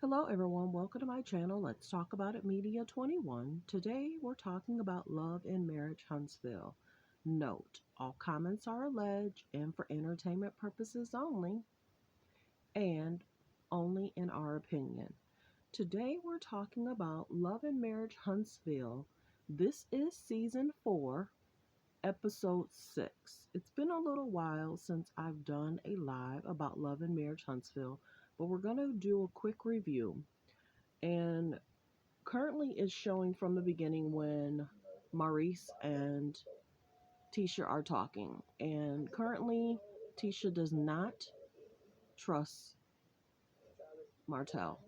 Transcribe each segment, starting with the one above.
Hello everyone, welcome to my channel. Let's talk about it Media 21. Today we're talking about Love and Marriage Huntsville. Note, all comments are alleged and for entertainment purposes only and only in our opinion. Today we're talking about Love and Marriage Huntsville. This is season 4, episode 6. It's been a little while since I've done a live about Love and Marriage Huntsville, but we're going to do a quick review. And currently is showing from the beginning when Maurice and Tisha are talking. And currently, Tisha does not trust Martell.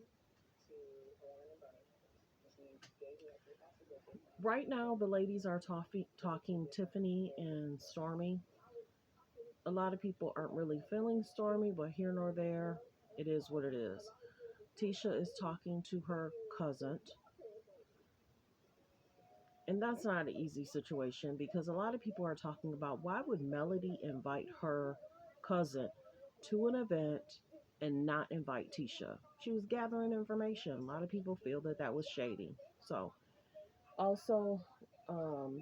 Right now, the ladies are talking Tiffany and Stormy. A lot of people aren't really feeling Stormy, but here nor there, it is what it is. Tisha is talking to her cousin, and that's not an easy situation because a lot of people are talking about why would Melody invite her cousin to an event and not invite Tisha? She was gathering information. A lot of people feel that that was shady. So, also, um,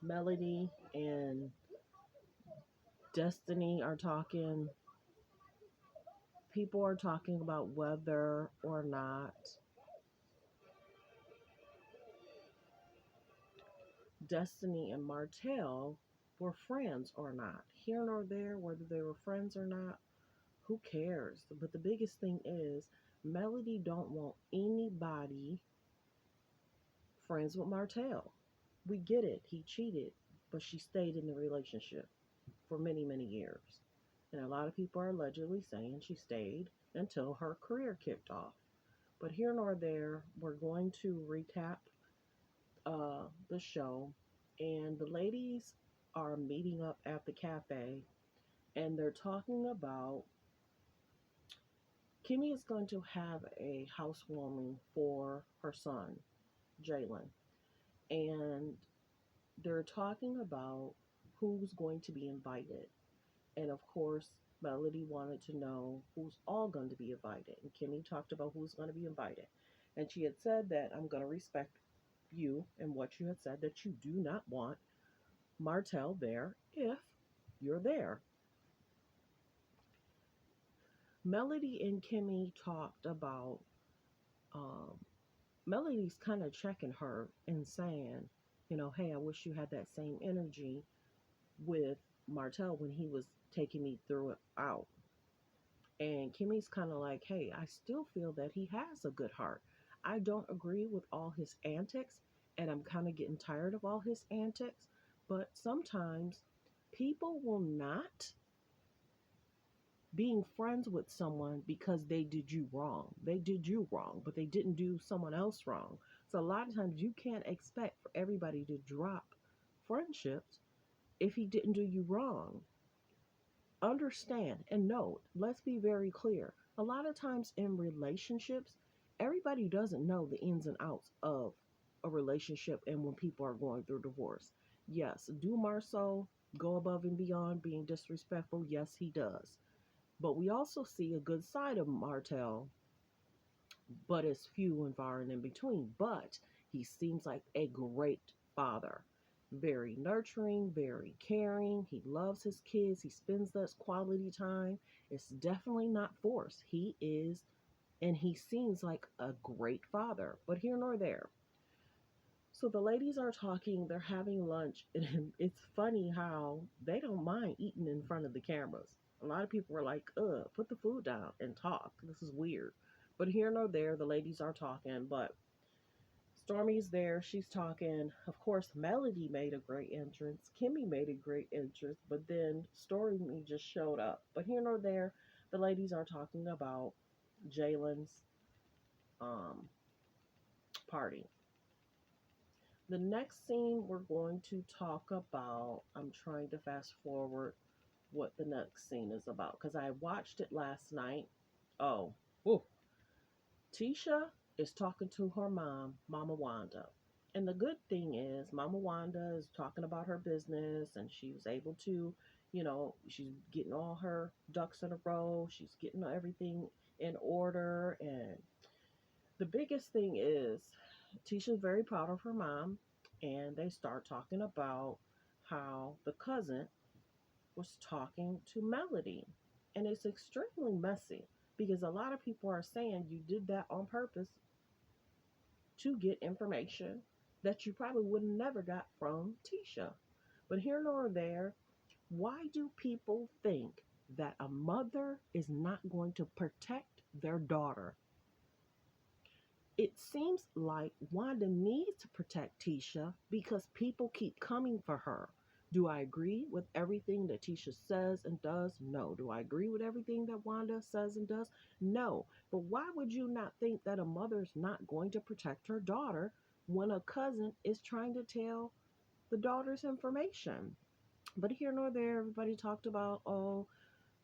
Melody and Destiny are talking. People are talking about whether or not Destiny and Martell were friends or not. Here nor there, whether they were friends or not, who cares? But the biggest thing is Melody don't want anybody friends with Martell. We get it. He cheated, but she stayed in the relationship for many, many years. And a lot of people are allegedly saying she stayed until her career kicked off. But here nor there, we're going to recap the show. And the ladies are meeting up at the cafe and they're talking about Kimmy is going to have a housewarming for her son, Jalen. And they're talking about who's going to be invited. And of course, Melody wanted to know who's all going to be invited. And Kimmy talked about who's going to be invited. And she had said that I'm going to respect you and what you had said that you do not want Martell there if you're there. Melody and Kimmy talked about um, Melody's kind of checking her and saying, hey, I wish you had that same energy with Martell when he was taking me through it out. And Kimmy's kind of like, hey, I still feel that he has a good heart. I don't agree with all his antics, and I'm kind of getting tired of all his antics. But sometimes people will not being friends with someone because they did you wrong. They did you wrong, but they didn't do someone else wrong. So a lot of times you can't expect for everybody to drop friendships if he didn't do you wrong. Understand and note, let's be very clear. A lot of times in relationships, everybody doesn't know the ins and outs of a relationship and when people are going through divorce. Yes, do Marceau go above and beyond being disrespectful? Yes, he does. But we also see a good side of Martell, but it's few and far and in between. But he seems like a great father. Very nurturing, very caring. He loves his kids. He spends that quality time. It's definitely not forced. He is, and he seems like a great father. But here nor there. So the ladies are talking, they're having lunch, and it's funny how they don't mind eating in front of the cameras. A lot of people were like, put the food down and talk. This is weird. But here nor there, the ladies are talking, but Stormy's there, she's talking. Of course, Melody made a great entrance. Kimmy made a great entrance, but then Stormy just showed up. But here nor there, the ladies are talking about Jalen's um, party. The next scene we're going to talk about, I'm trying to fast forward what the next scene is about because I watched it last night. Oh, whew. Tisha is talking to her mom, Mama Wanda. And the good thing is, Mama Wanda is talking about her business and she was able to, she's getting all her ducks in a row. She's getting everything in order. And The biggest thing is Tisha's very proud of her mom, and they start talking about how the cousin was talking to Melody. And it's extremely messy because a lot of people are saying you did that on purpose to get information that you probably would have never got from Tisha. But here nor there, why do people think that a mother is not going to protect their daughter? It seems like Wanda needs to protect Tisha because people keep coming for her. Do I agree with everything that Tisha says and does? No. Do I agree with everything that Wanda says and does? No. But why would you not think that a mother's not going to protect her daughter when a cousin is trying to tell the daughter's information? But here nor there, everybody talked about, oh,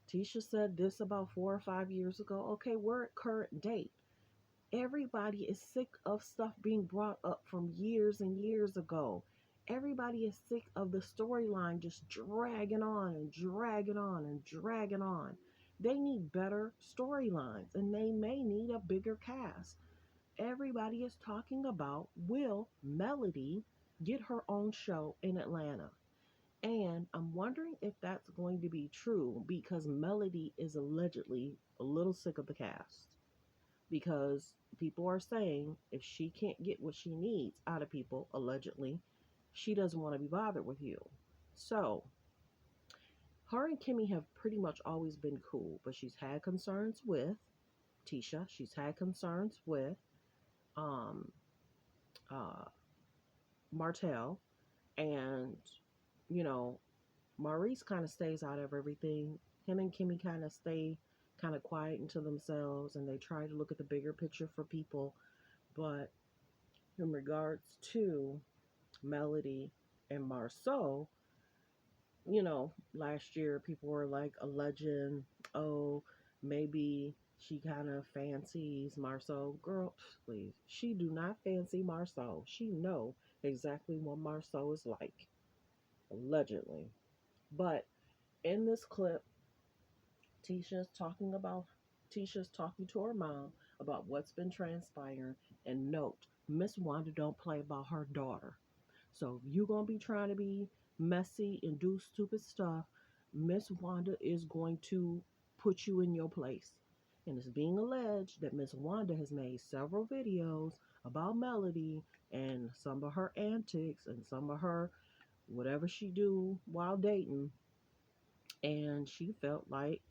Tisha said this about 4 or 5 years ago. Okay, we're at current date. Everybody is sick of stuff being brought up from years and years ago. Everybody is sick of the storyline just dragging on and dragging on and dragging on. They need better storylines and they may need a bigger cast. Everybody is talking about will Melody get her own show in Atlanta? And I'm wondering if that's going to be true because Melody is allegedly a little sick of the cast because people are saying if she can't get what she needs out of people, allegedly, she doesn't want to be bothered with you. So, her and Kimmy have pretty much always been cool, but she's had concerns with Tisha. She's had concerns with um, uh, Martell. And, you know, Maurice kind of stays out of everything. Him and Kimmy kind of stay kind of quiet into themselves and they try to look at the bigger picture for people. But in regards to Melody and Marceau, last year people were like a legend. Oh, maybe she kind of fancies Marceau. Girl, please. She do not fancy Marceau. She know exactly what Marceau is like, allegedly. But in this clip, Tisha's talking about Tisha's talking to her mom about what's been transpiring. And note, Miss Wanda don't play about her daughter. So if you're gonna be trying to be messy and do stupid stuff, Miss Wanda is going to put you in your place. And it's being alleged that Miss Wanda has made several videos about Melody and some of her antics and some of her whatever she do while dating. And she felt like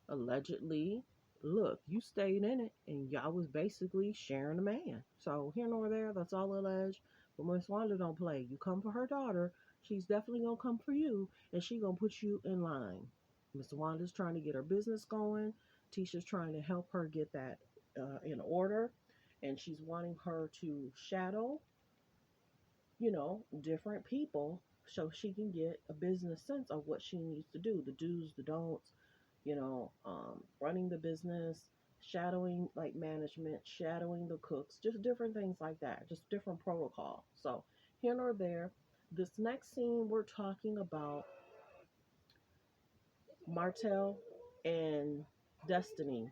allegedly, look, you stayed in it and y'all was basically sharing a man. So here nor there, that's all alleged. But Miss Wanda don't play. You come for her daughter, she's definitely gonna come for you and she gonna put you in line. Miss Wanda's trying to get her business going. Tisha's trying to help her get that in order. And she's wanting her to shadow, different people so she can get a business sense of what she needs to do, the do's, the don'ts, running the business, shadowing like management, shadowing the cooks, just different things like that, just different protocol. So here nor there, this next scene we're talking about Martell and Destiny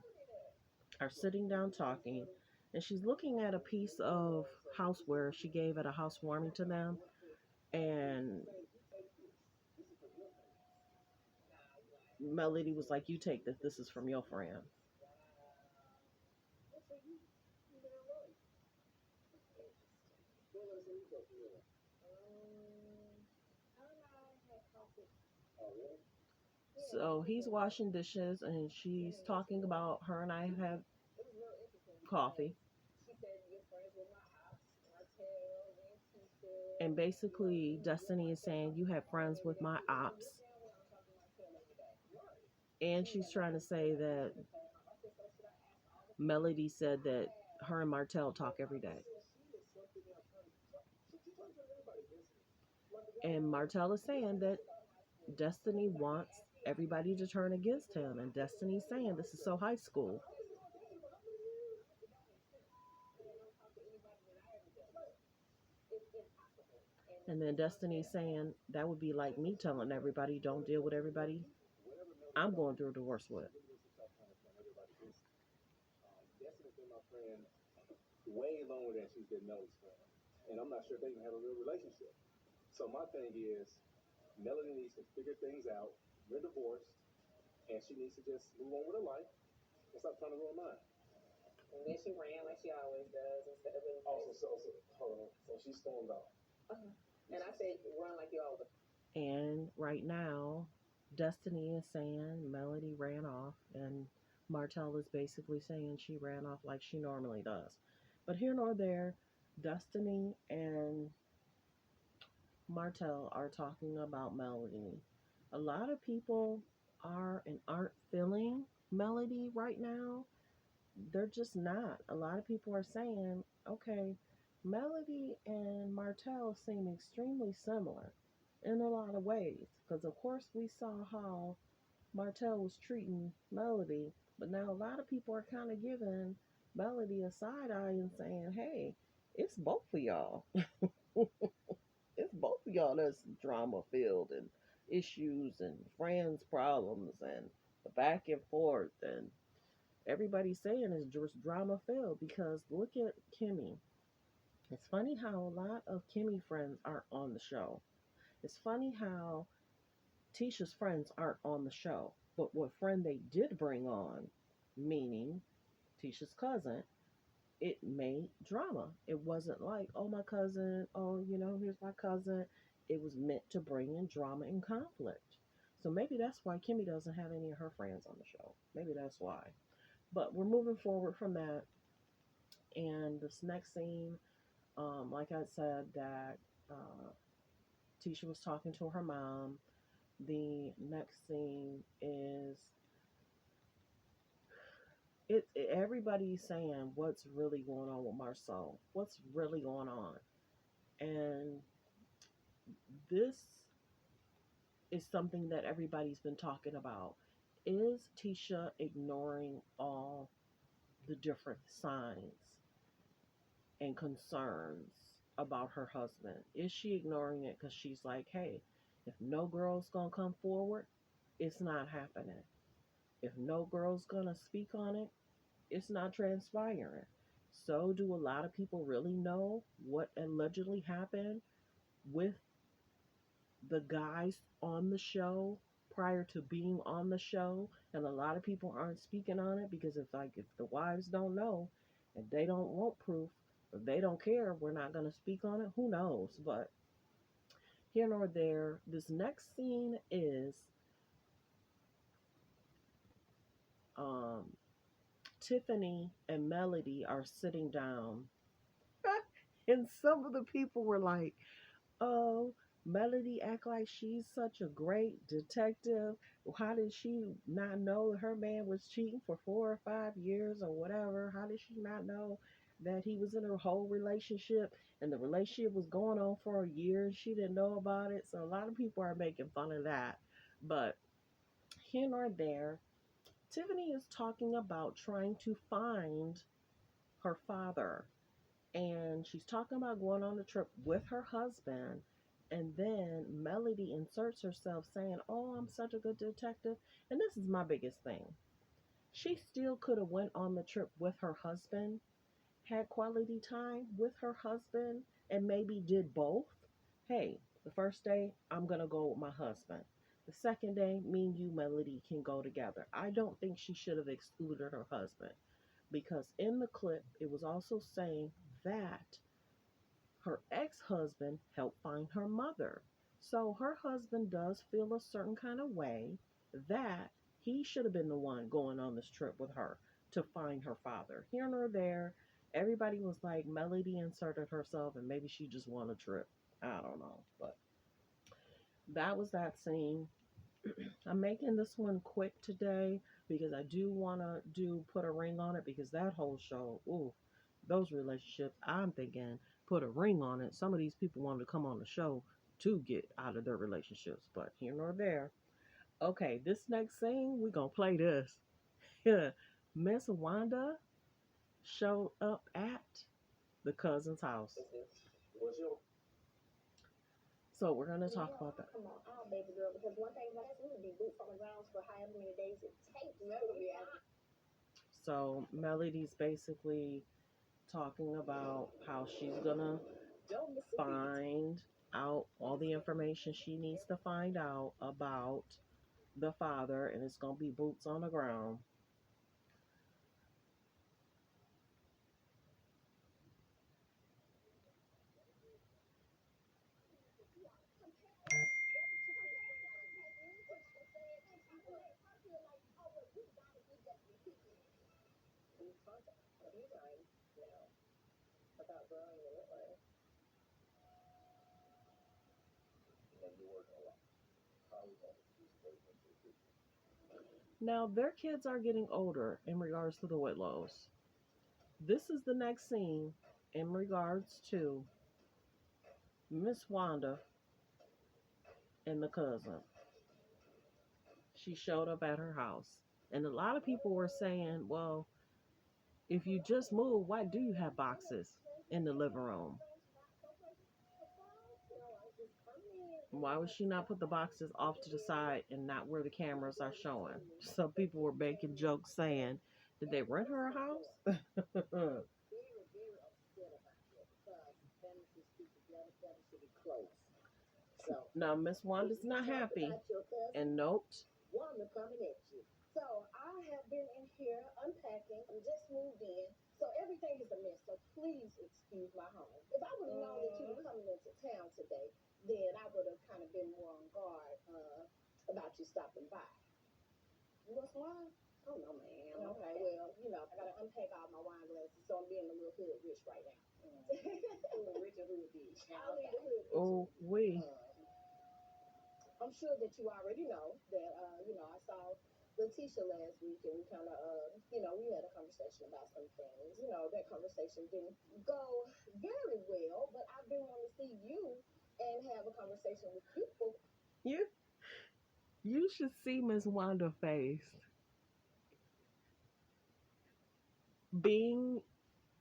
are sitting down talking, and she's looking at a piece of houseware she gave at a housewarming to them, and Melody was like, "You take this. This is from your friend." So he's washing dishes and she's talking about her and I have coffee. And basically, Destiny is saying, you have friends with my ops. And she's trying to say that Melody said that her and Martell talk every day. And Martell is saying that Destiny wants everybody to turn against him. And Destiny's saying this is so high school. And then Destiny's saying that would be like me telling everybody don't deal with everybody I'm going through a divorce with. way longer than she's been Melody's friend. And I'm not sure if they even have a real relationship. So my thing is, Melody needs to figure things out. We're divorced, and she needs to just move on with her life and stop trying to ruin mine. And then she ran like she always does instead of really. Also, hold on. So she stormed off. Uh-huh. And I said, run like you always. And right now, Destiny is saying Melody ran off, and Martell is basically saying she ran off like she normally does. But here nor there, Destiny and Martell are talking about Melody. A lot of people are and aren't feeling Melody right now. They're just not. A lot of people are saying, okay, Melody and Martell seem extremely similar in a lot of ways. Because, of course, we saw how Martell was treating Melody, but now a lot of people are kind of giving Melody a side eye and saying, hey, it's both of y'all. It's both of y'all that's drama filled and issues and friends problems and the back and forth and everybody's saying is just drama filled because look at Kimmy. It's funny how a lot of Kimmy friends aren't on the show. It's funny how Tisha's friends aren't on the show, but what friend they did bring on, meaning Tisha's cousin, it made drama. It wasn't like, oh, my cousin, oh, here's my cousin. It was meant to bring in drama and conflict. So maybe that's why Kimmy doesn't have any of her friends on the show. Maybe that's why. But we're moving forward from that. And this next scene, like I said, that Tisha was talking to her mom. The next scene is everybody's saying what's really going on with Marcel. What's really going on? And this is something that everybody's been talking about. Is Tisha ignoring all the different signs and concerns about her husband? Is she ignoring it because she's like, hey, if no girl's gonna come forward, it's not happening. If no girl's gonna speak on it, it's not transpiring. So, do a lot of people really know what allegedly happened with the guys on the show prior to being on the show? And a lot of people aren't speaking on it because if the wives don't know and they don't want proof, if they don't care, we're not going to speak on it. Who knows? But here nor there, this next scene is um, Tiffany and Melody are sitting down, and some of the people were like, oh, Melody act like she's such a great detective. How did she not know that her man was cheating for 4 or 5 years or whatever? How did she not know that he was in a whole relationship and the relationship was going on for a year and she didn't know about it? So a lot of people are making fun of that. But here nor there, Tiffany is talking about trying to find her father, and she's talking about going on a trip with her husband. And then Melody inserts herself saying, oh, I'm such a good detective. And this is my biggest thing. She still could have went on the trip with her husband, had quality time with her husband, and maybe did both. Hey, the first day, I'm going to go with my husband. The second day, me and you, Melody, can go together. I don't think she should have excluded her husband because in the clip, it was also saying that her ex husband helped find her mother. So her husband does feel a certain kind of way that he should have been the one going on this trip with her to find her father. Here nor there, everybody was like, Melody inserted herself and maybe she just won a trip. I don't know. But that was that scene. I'm making this one quick today because I do want to do put a ring on it because that whole show, ooh, those relationships, I'm thinking put a ring on it. Some of these people wanted to come on the show to get out of their relationships, but here nor there. Okay, this next scene, we're going to play this. Miss Wanda showed up at the cousin's house. What's your So we're going to talk about that. come on, our baby girl? Because one thing about us, we would be boots on the ground for however many days it takes. So Melody's basically talking about how she's gonna find out all the information she needs to find out about the father, and it's gonna be boots on the ground. Now their kids are getting older in regards to the Whitlows. This is the next scene in regards to Miss Wanda and the cousin. She showed up at her house. And a lot of people were saying, well, if you just move, why do you have boxes in the living room? Why would she not put the boxes off to the side and not where the cameras are showing? Some people were making jokes saying, did they rent her a house? Now, Miss Wanda's not happy. And note, Wanda coming at you. So I have been in here unpacking. I just moved in. So everything is a mess. So please excuse my home. If I would have known that you were coming into town today, then I would have kind of been more on guard about you stopping by. You want some wine? Oh, no, ma'am. Okay, well, I got to unpack all my wine glasses, so I'm being a little hood rich right now. Rich and hood rich. I'll leave the hood rich. Oh, we. I'm sure that you already know that, I saw Letitia last week and we kind of, we had a conversation about some things. That conversation didn't go very well, but I've been wanting to see you and have a conversation with people. You should see Miss Wanda face. Being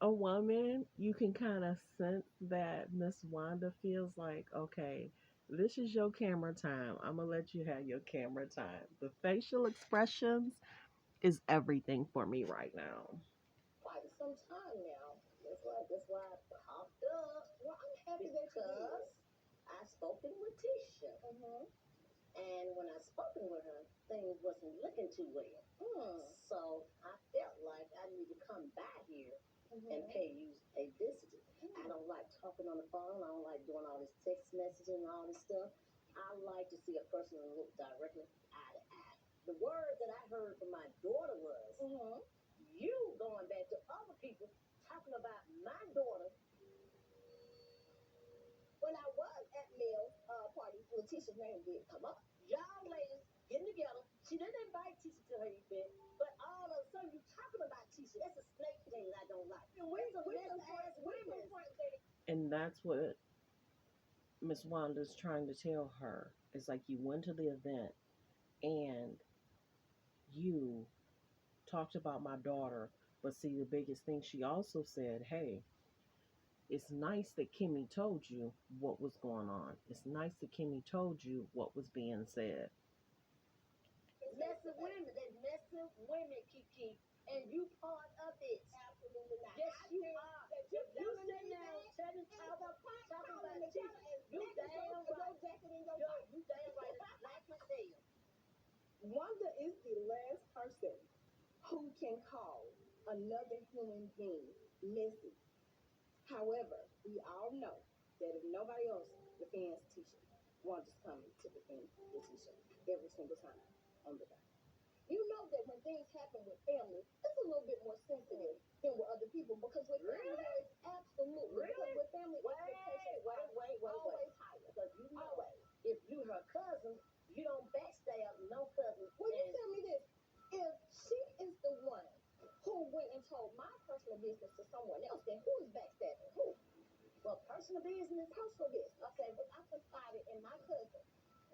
a woman, you can kind of sense that Miss Wanda feels like, okay, this is your camera time. I'm gonna let you have your camera time. The facial expressions is everything for me right now. Quite some time now. That's why I popped up. Well, I'm happy because I spoken with Tisha. And when I spoken with her, things wasn't looking too well. So I felt like I need to come by here and pay you a visit. I don't like talking on the phone. I don't like doing all this text messaging and all this stuff. I like to see a person and look directly eye to eye. The word that I heard from my daughter was, you going back to other people talking about my daughter. When I was at Mel's party, Letitia's name did come up. Y'all ladies getting together. She didn't invite Tisha to her event, but all of a sudden you talking about Tisha. That's a snake thing I don't like. And we're some ass women. And that's what Miss Wanda's trying to tell her. It's like you went to the event and you talked about my daughter, but see, the biggest thing she also said, hey, it's nice that Kimmy told you what was going on. It's nice that Kimmy told you what was being said. Messing women, they messing women, Kiki, and you part of it. Absolutely not. Yes, you are. You sitting there talking about Tisha. You damn right. You damn right. Black as hell. Wanda is the last person who can call another human being messy. However, we all know that if nobody else defends Tisha, Wanda's coming to defend Tisha every single time on the dot. You know that when things happen with family, it's a little bit more sensitive than with other people because with family, it's absolutely. Because with family, expectations always higher. Because you know, always. If you her cousin, you don't backstab no cousin. Well, you tell me this. If she is the one who went and told my personal business to someone else, then who is backstabbing who? Well, personal business. Okay, but I confided in my cousin,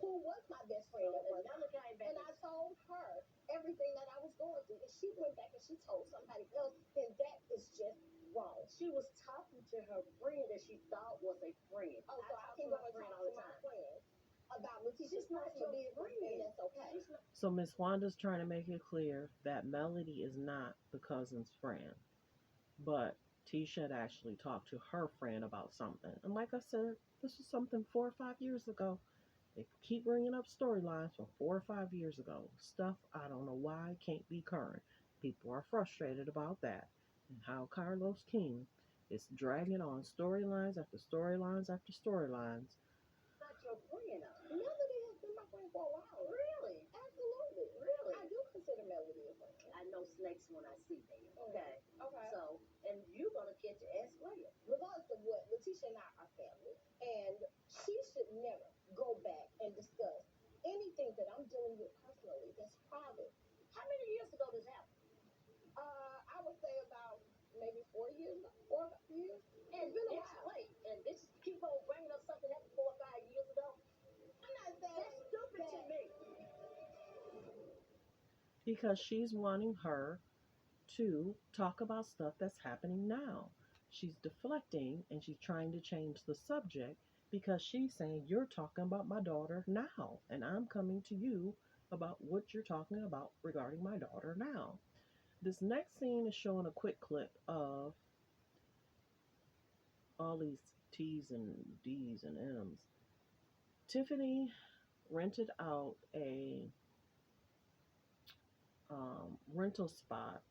who was my best friend at one time. And I told her everything that I was going through. If she went back and she told somebody else, then that is just wrong. She was talking to her friend that she thought was a friend. Oh, so I can go and talk to my friend about Letitia's personal business, and that's okay. So Miss Wanda's trying to make it clear that Melody is not the cousin's friend. But Tisha had actually talked to her friend about something. And like I said, this was something 4 or 5 years ago. They keep bringing up storylines from 4 or 5 years ago. Stuff I don't know why can't be current. People are frustrated about that. And how Carlos King is dragging on storylines after storylines after storylines. Not your friend. Melody has been my friend for a while. Really? Absolutely. Really? I do consider Melody a friend. I know snakes when I see them. Okay. Okay. So, and you're gonna catch an ass later. Regardless of what, Letitia and I are family, and she should never go back and discuss anything that I'm dealing with personally that's private. How many years ago this happened? I would say about maybe 4 years, 4 years. And it's been a while. Wait, and this keep on bringing up something that happened 4 or 5 years ago. I'm not saying that's stupid to me. Because she's wanting her to talk about stuff that's happening now. She's deflecting and she's trying to change the subject because she's saying, you're talking about my daughter now, and I'm coming to you about what you're talking about regarding my daughter now. This next scene is showing a quick clip of all these T's and D's and M's. Tiffany rented out a rental spot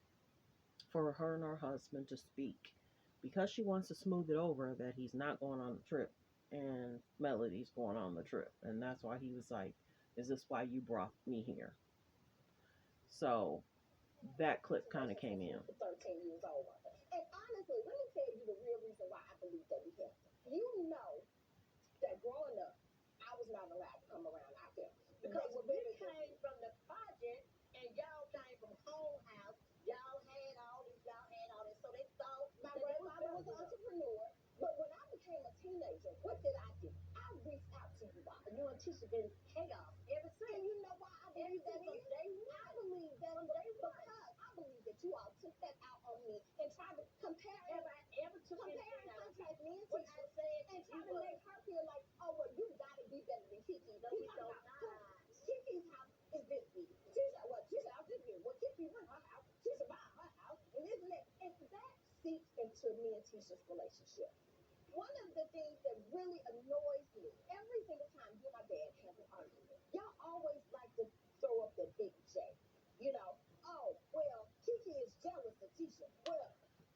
for her and her husband to speak because she wants to smooth it over that he's not going on the trip and Melody's going on the trip. And that's why he was like, is this why you brought me here? So that clip kind of came in. 13 years old. And honestly, let me tell you the real reason why I believe that we have to. You know that growing up, I was not allowed to come around our family. Because we came from the project and y'all came from home house. Y'all had all this. So they thought my grandfather was an entrepreneur. But when I became a teenager, what did I do? I reached out to you all. You and Tisha been chaos ever since. And you know why I believe that is? I believe that because I believe that you all took that out on me and tried to compare and contrast me and Tisha and try to make her feel like, oh, well, you gotta be better than Kiki. No, we don't. Kiki's house is this big. Tisha house is big. Well, Kiki run her house. Tisha buy her house. And isn't it? And that seeps into me and Tisha's relationship. One of the things that really annoys me every single time you and my dad have an argument, y'all always like to throw up the big J. You know, oh, well, Kiki is jealous of Tisha. Well,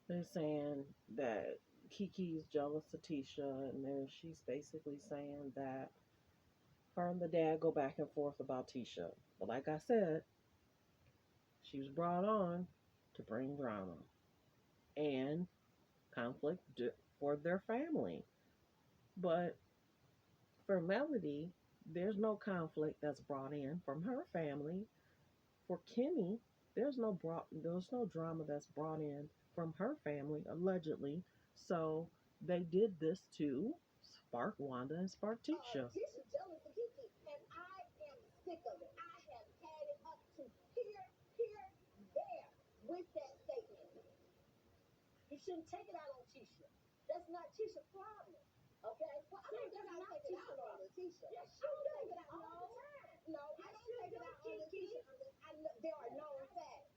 They're saying that Kiki's jealous of Tisha, and then she's basically saying that her and the dad go back and forth about Tisha. But like I said, she was brought on to bring drama and conflict for their family. But for Melody, there's no conflict that's brought in from her family. For Kimmy, there's no drama that's brought in from her family allegedly. So they did this to spark Wanda and spark Tisha. Tisha jealous of Kiki, and I am sick of it. I have had it up to here, there with that statement. You shouldn't take it out on Tisha. That's not Tisha's problem. Okay? Well, I don't think I take it out on Letitia. Yes, you do. Take it out all the time. No, I don't take it out on Letitia. I know there are known facts.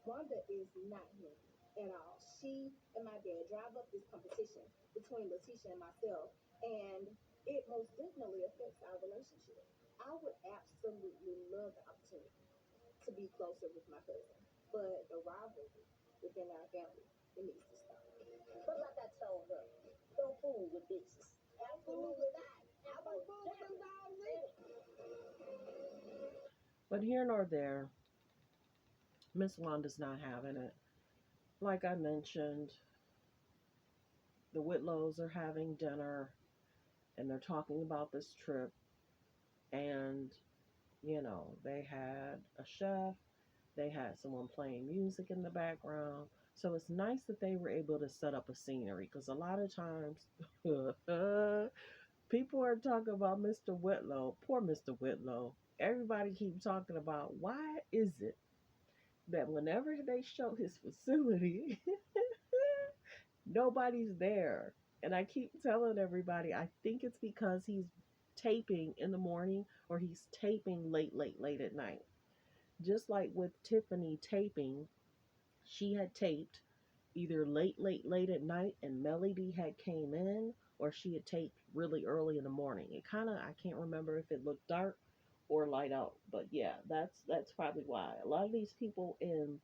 Wanda is not here at all. She and my dad drive up this competition between Letitia and myself, and it most definitely affects our relationship. I would absolutely love the opportunity to be closer with my cousin, but the rivalry within our family, it needs to stop. But like I told her, don't fool with bitches. Absolutely not. I won't fool with them dogs either. But here nor there, Miss Wanda's not having it. Like I mentioned, the Whitlows are having dinner and they're talking about this trip. And, they had a chef, they had someone playing music in the background. So it's nice that they were able to set up a scenery because a lot of times people are talking about Mr. Whitlow, poor Mr. Whitlow. Everybody keeps talking about why is it that whenever they show his facility, nobody's there. And I keep telling everybody, I think it's because he's taping in the morning or he's taping late at night. Just like with Tiffany taping, she had taped either late at night and Melody had came in, or she had taped really early in the morning. It kind of, I can't remember if it looked dark or light out, but yeah, that's probably why. A lot of these people in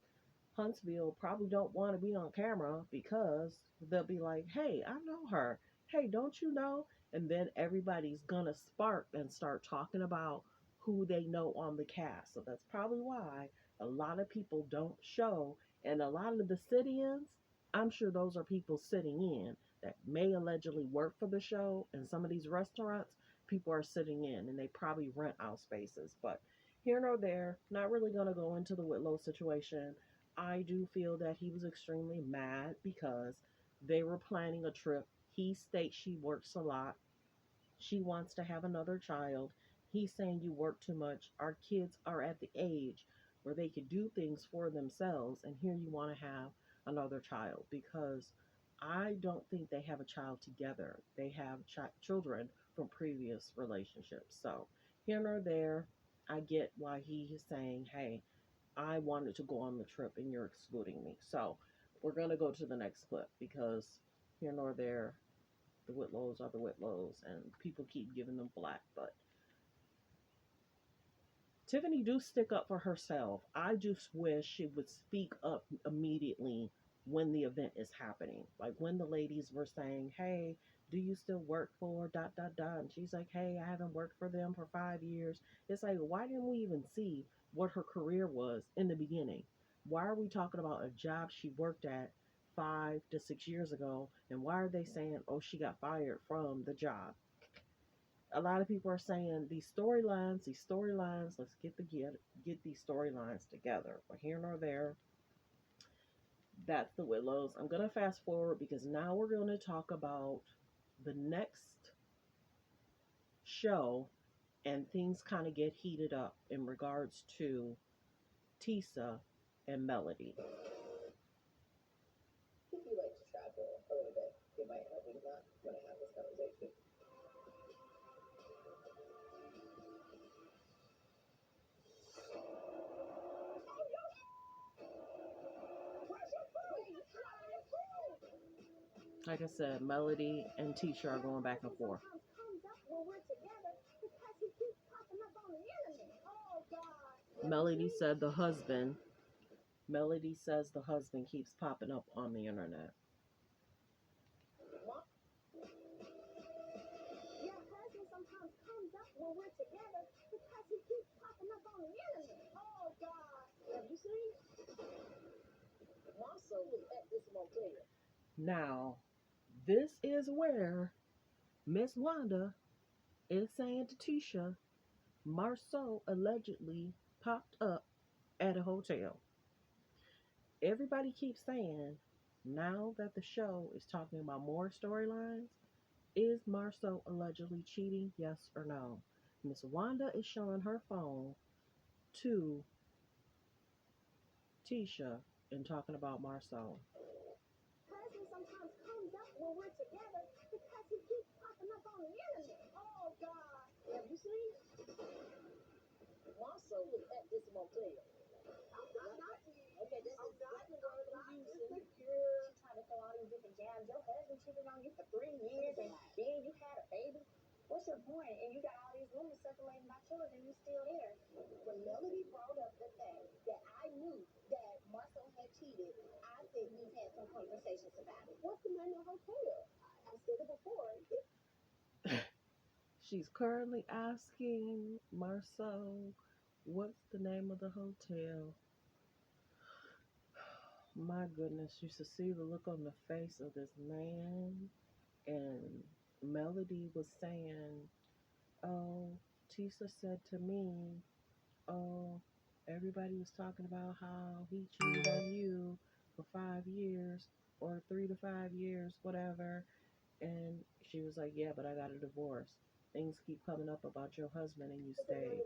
Huntsville probably don't want to be on camera because they'll be like, hey, I know her. Hey, don't you know? And then everybody's gonna spark and start talking about who they know on the cast. So that's probably why a lot of people don't show. And a lot of the sit ins, I'm sure those are people sitting in that may allegedly work for the show. And some of these restaurants, people are sitting in and they probably rent out spaces. But here nor there, not really going to go into the Whitlow situation. I do feel that he was extremely mad because they were planning a trip. He states she works a lot. She wants to have another child. He's saying you work too much. Our kids are at the age where they could do things for themselves, and here you want to have another child because I don't think they have a child together. They have children from previous relationships. So, here nor there, I get why he is saying, hey, I wanted to go on the trip and you're excluding me. So we're going to go to the next clip because here nor there, the Whitlows are the Whitlows and people keep giving them black. But Tiffany do stick up for herself. I just wish she would speak up immediately when the event is happening. Like when the ladies were saying, hey, do you still work for dot dot dot? And she's like, hey, I haven't worked for them for 5 years. It's like, why didn't we even see what her career was in the beginning? Why are we talking about a job she worked at 5 to 6 years ago? And why are they saying, oh, she got fired from the job? A lot of people are saying these storylines, let's get these storylines together. But here nor there, that's the Willows. I'm gonna fast forward because now we're gonna talk about the next show, and things kind of get heated up in regards to Tisa and Melody. If you like to travel a little bit, it might help me not when I have this conversation. Like I said, Melody and Tisha are going back and forth. Melody said the husband Melody says the husband keeps popping up on the internet. Your husband sometimes comes up when we're together because he keeps popping up on the internet. Oh God! Have you seen? Marcel was at this motel. Now, this is where Miss Wanda is saying to Tisha, Marceau allegedly popped up at a hotel. Everybody keeps saying, now that the show is talking about more storylines, is Marceau allegedly cheating? Yes or no? Miss Wanda is showing her phone to Tisha and talking about Marceau. Husband sometimes comes up when we're together because he keeps popping up on the internet. Oh God! Have you seen? Marcel was at this motel. I'm not. Okay, this is second girl that you insecure. She trying to throw all these different jabs. Your husband cheated on you for 3 years, and then you had a baby. What's your point? And you got all these rumors circulating about yours, and you still there. When Melody brought up the fact that I knew that Marcel had cheated, I said we've had some conversations about it. What's the name of the hotel? I said it before. She's currently asking Marceau, what's the name of the hotel? My goodness, you should see the look on the face of this man. And Melody was saying, oh, Tisa said to me, oh, everybody was talking about how he cheated on you for 5 years or 3 to 5 years, whatever. And she was like, yeah, but I got a divorce. Things keep coming up about your husband and you stayed.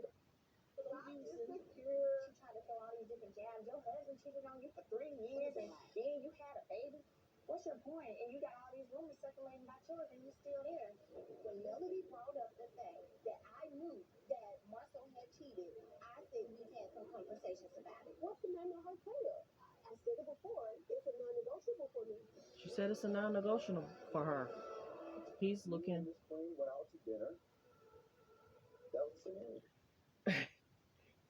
Insecure. She tried to throw all these different jabs. Your husband cheated on you for 3 years, and then you had a baby. What's your point? And you got all these rumors circulating about yours, and you still there. When Melody brought up the fact that I knew that Marcel had cheated, I said we've had some conversations about it. What's the name of the hotel? I She said it's a non-negotiable for her. He's looking. Miss Queen went out to dinner. That was the scenario.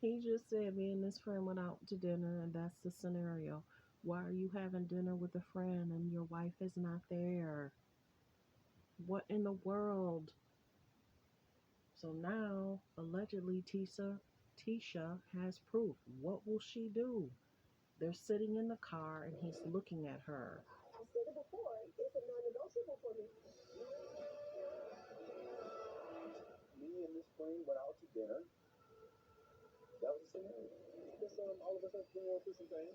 He just said me and this friend went out to dinner, and that's the scenario. Why are you having dinner with a friend and your wife is not there? What in the world? So now, allegedly, Tisha has proof. What will she do? They're sitting in the car and he's looking at her. Me and Miss Queen went out to dinner. That was the scenario. Just all of us have been going through some things.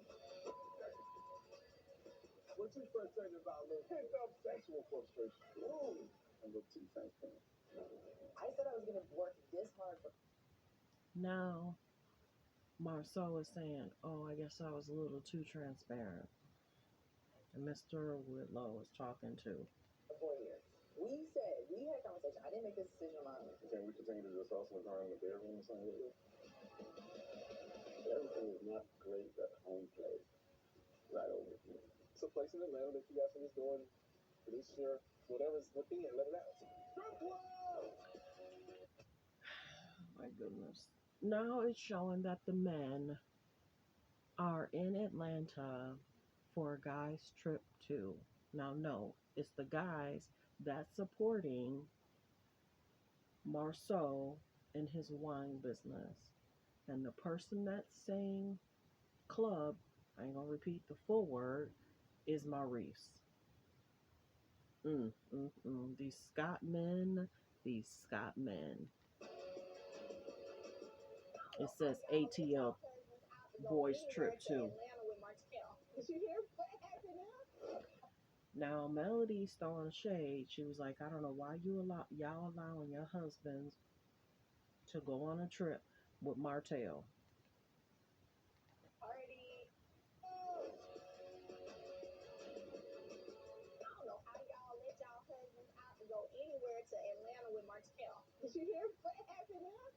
We're too frustrated about a little pent-up sexual frustration. Ooh, a little too transparent. I said I was going to work this hard for. Now, Marceau is saying, oh, I guess I was a little too transparent. And Mr. Whitlow is talking to. 4 years. We had a conversation. I didn't make this decision alone. Can we continue to just hustle and grind in the bedroom or something like that? Everything is not great at home place. Right over here. It's a place in Atlanta that you guys can just go and release your whatever's within and let it out. Strip club! My goodness. Now it's showing that the men are in Atlanta for a guy's trip too. Now, no, it's the guys that's supporting Marceau in his wine business. And the person that's saying club, I ain't gonna repeat the full word, is Maurice. These Scott men. It says ATL boys trip too. Now Melody's throwing shade. She was like, I don't know why y'all allowing your husbands to go on a trip with Martell. Did you hear what happened now?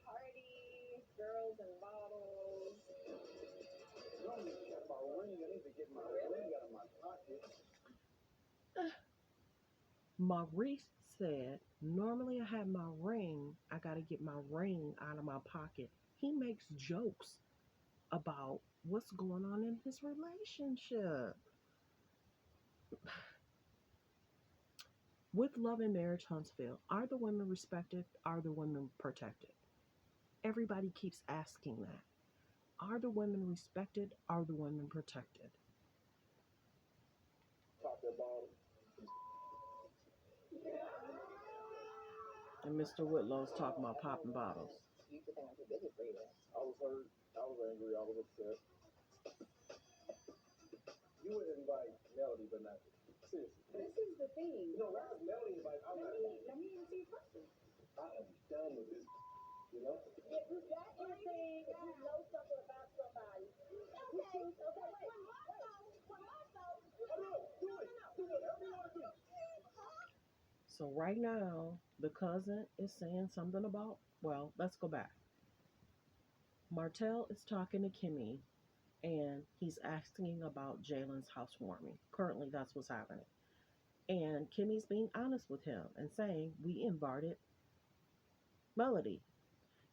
Party, girls and bottles. No, I got my ring. I need to get my ring out of my pocket. Maurice said, normally I have my ring. I got to get my ring out of my pocket. He makes jokes about what's going on in his relationship. With Love and Marriage Huntsville, are the women respected? Are the women protected? Everybody keeps asking that. Are the women respected? Are the women protected? Pop that bottle. And Mr. Whitlow's talking about popping bottles. You think I'm too busy for you? I was hurt. I was angry. I was upset. You would invite Melody, but not seriously. This is the thing. No, why is Melody invite? Let me answer your question. I am done with this. You know? If you got anything, if you know something about somebody, okay. Do whatever you want to do. So right now, the cousin is saying something about, well, let's go back. Martell is talking to Kimmy, and he's asking about Jalen's housewarming. Currently, that's what's happening. And Kimmy's being honest with him and saying, we invited Melody.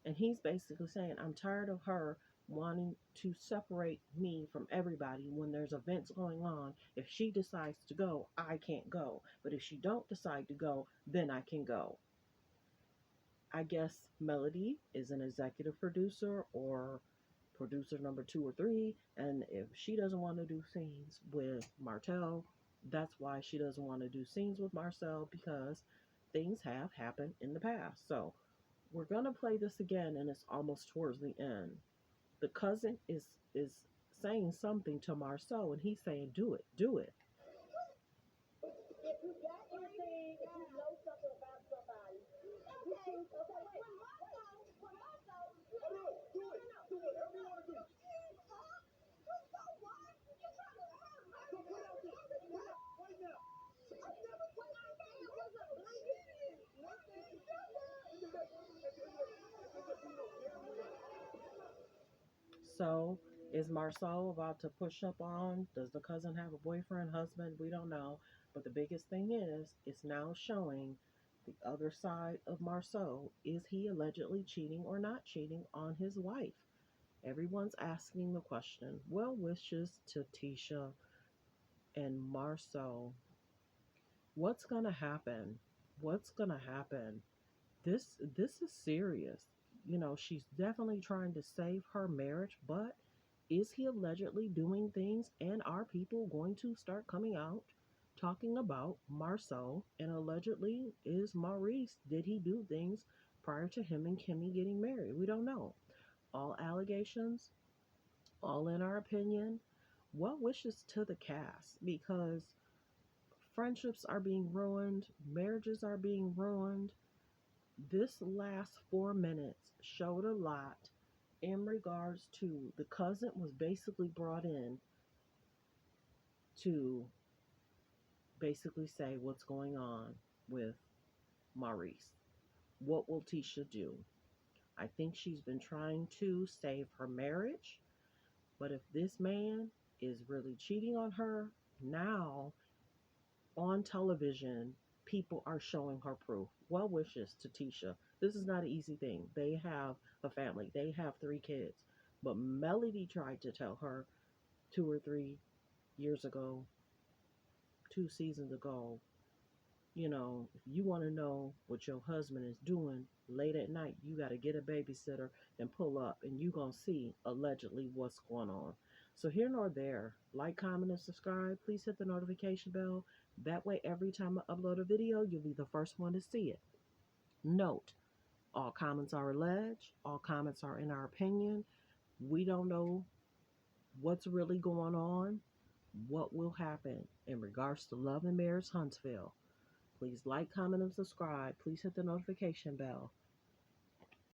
And he's basically saying, I'm tired of her wanting to separate me from everybody when there's events going on. If she decides to go, I can't go. But if she don't decide to go, then I can go. I guess Melody is an executive producer or producer number 2 or 3. And if she doesn't want to do scenes with Martell, that's why she doesn't want to do scenes with Marcel, because things have happened in the past. So we're going to play this again, and it's almost towards the end. The cousin is saying something to Marceau, and he's saying, do it. If you got anything, if you know something about somebody, okay. Do whatever you want to do. So Is Marceau about to push up on? Does the cousin have a boyfriend, husband? We don't know. But the biggest thing is, it's now showing the other side of Marceau. Is he allegedly cheating or not cheating on his wife? Everyone's asking the question. Well wishes to Tisha and Marceau. What's gonna happen? What's gonna happen? This is serious. She's definitely trying to save her marriage, but is he allegedly doing things, and are people going to start coming out talking about Marceau? And allegedly, is Maurice, did he do things prior to him and Kimmy getting married? We don't know. All allegations, all in our opinion. Well wishes to the cast, because friendships are being ruined, marriages are being ruined. This last 4 minutes showed a lot in regards to the cousin was basically brought in to basically say what's going on with Maurice. What will Tisha do? I think she's been trying to save her marriage, but if this man is really cheating on her, now on television, people are showing her proof. Well wishes to Tisha. This is not an easy thing. They have a family, they have 3 kids. But Melody tried to tell her 2 or 3 years ago, 2 seasons ago, if you want to know what your husband is doing late at night, you got to get a babysitter and pull up, and you going to see allegedly what's going on. So, here nor there, like, comment, and subscribe. Please hit the notification bell. That way, every time I upload a video, you'll be the first one to see it. Note, all comments are alleged, all comments are in our opinion. We don't know what's really going on, what will happen in regards to Love and Marriage Huntsville. Please like, comment, and subscribe. Please hit the notification bell.